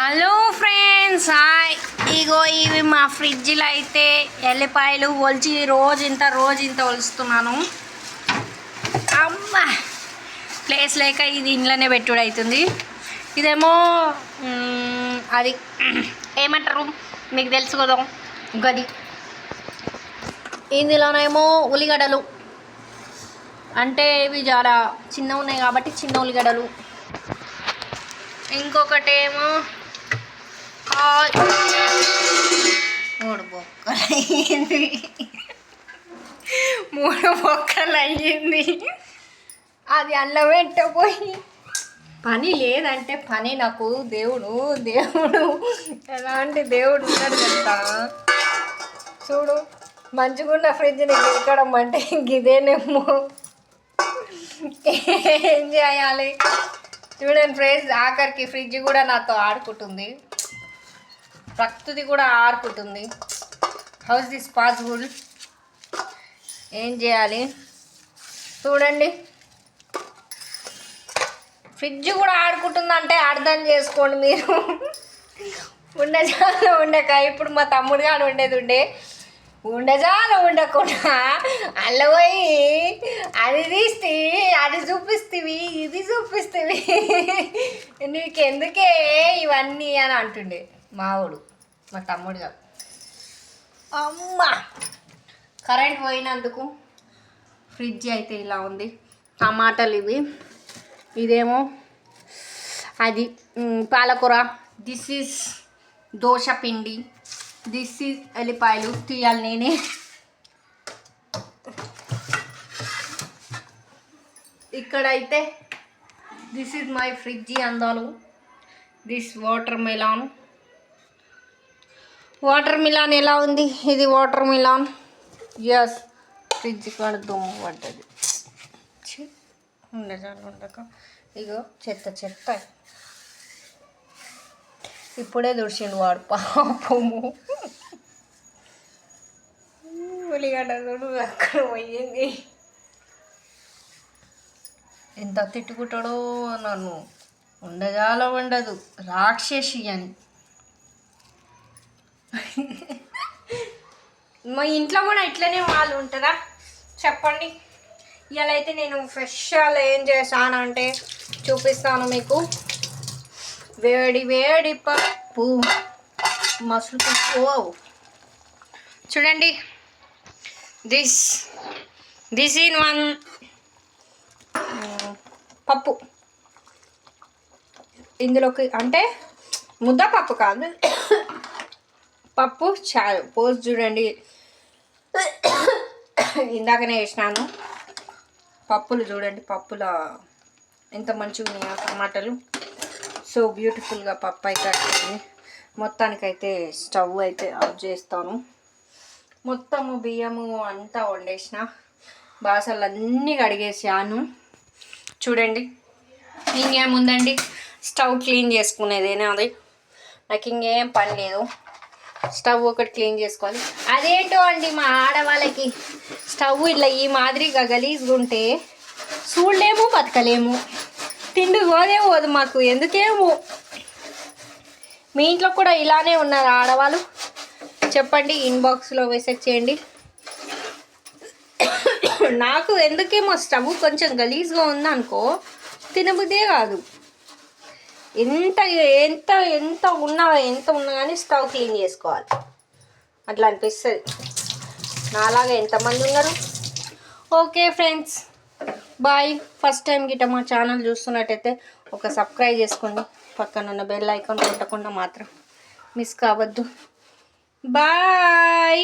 Hello friends, hi. ఇగో ఇవి మా ఫ్రిడ్జ్లో అయితే ఎల్లిపాయలు ఒలిచి రోజు ఇంత ఒలుస్తున్నాను. అమ్మ ప్లేస్ లేక ఇది ఇంట్లోనే పెట్టుడు అవుతుంది. ఇదేమో అది ఏమంటారు మీకు తెలుసు కదా, గది. ఇందులోనేమో ఉల్లిగడ్డలు, అంటే ఇవి చాలా చిన్న ఉన్నాయి కాబట్టి చిన్న ఉల్లిగడ్డలు. ఇంకొకటేమో మూడు బొక్కలు అయ్యింది. అది అన్నం పెట్టబోయి పని లేదంటే పని నాకు దేవుడు ఎలాంటి దేవుడు ఉన్నాడు కదా. చూడు, మంచిగున్న ఫ్రిడ్జ్ని గెలకడం అంటే ఇదేనేమో. ఏం చేయాలి చూడండి ఫ్రెండ్స్, ఆఖరికి ఫ్రిడ్జ్ కూడా నాతో ఆడుకుంటుంది, ప్రకృతి కూడా ఆడుకుంటుంది. How is this possible? ఏం చేయాలి చూడండి, ఫ్రిడ్జ్ కూడా ఆడుకుంటుందంటే అర్థం చేసుకోండి మీరు. ఉండజాలో ఉండక ఇప్పుడు మా తమ్ముడు గారు ఉండజాలో ఉండకుండా అల్ల పోయి అది తీస్తే అది చూపిస్తేవి ఇది చూపిస్తేవి నీకెందుకే ఇవన్నీ అని అంటుండే మావాడు, మా తమ్ముడు గారు. అమ్మ కరెంట్ పోయినందుకు ఫ్రిడ్జ్ అయితే ఇలా ఉంది. టమాటాలు ఇవి, ఇదేమో అది పాలకూర, దిస్ ఈజ్ దోశ పిండి, దిస్ ఈజ్ ఎల్లిపాయలు తీయాలి నేనే. ఇక్కడైతే దిస్ ఈజ్ మై ఫ్రిడ్జి అందాలు. దిస్ వాటర్ మిలాన్ ఎలా ఉంది? ఇది వాటర్ మిలాన్. ఎస్, ఫ్రిడ్జ్ కూడా దుమ్ము పడ్డది. ఉండక ఇగో చెత్త ఇప్పుడే దుడిచిండు వాడు పాపము. ఉల్లిగడ్డ అక్కడ పోయింది. ఎంత తిట్టుకుంటాడో నన్ను, ఉండజాలో ఉండదు రాక్షసి అని. మా ఇంట్లో కూడా ఇట్లనే వాళ్ళు ఉంటారా చెప్పండి. ఇవాళ అయితే నేను ఫ్రెష్గా ఏం చేశానంటే చూపిస్తాను మీకు. వేడి పప్పు మసులు చూడండి. దిస్ ఇన్ వన్ పప్పు. ఇందులోకి అంటే ముద్దపప్పు కాదు, పప్పు చాలు పోసి చూడండి. ఇందాకనే వేసినాను పప్పులు, చూడండి పప్పుల ఎంత మంచిగా ఉన్నాయో టమాటాలు. సో బ్యూటిఫుల్గా పప్పు అయితే వచ్చింది. మొత్తానికైతే స్టవ్ అయితే ఆఫ్ చేస్తాను. మొత్తము బియ్యము అంతా వండేసిన, బాసలు అన్నీ కడిగేసాను. చూడండి, ఇంకేముందండి, స్టవ్ క్లీన్ చేసుకునేదేనా అది. నాకు ఇంకేం పని లేదు, స్టవ్ ఒకటి క్లీన్ చేసుకోవాలి. అదేంటో అండి, మా ఆడవాళ్ళకి స్టవ్ ఇట్లా ఈ మాదిరిగా గలీజ్గా ఉంటే చూడలేము, బతకలేము, తిండి పోదు మాకు ఎందుకేమో. మీ ఇంట్లో కూడా ఇలానే ఉన్నారు ఆడవాళ్ళు? చెప్పండి, ఇన్బాక్స్లో మెసేజ్ చేయండి. నాకు ఎందుకేమో స్టవ్ కొంచెం గలీజ్గా ఉందనుకో తినబుద్దే కాదు. ఎంత ఉన్నా కానీ స్టవ్ క్లీన్ చేసుకోవాలి అట్లా అనిపిస్తుంది. నాలాగా ఎంతమంది ఉన్నారు? Okay friends, bye. First time గిట్ట మా ఛానల్ చూస్తున్నట్టయితే ఒక సబ్స్క్రైబ్ చేసుకోండి, పక్కన ఉన్న బెల్ ఐకాన్ కొట్టకుండా మాత్రం మిస్ కావద్దు. బాయ్.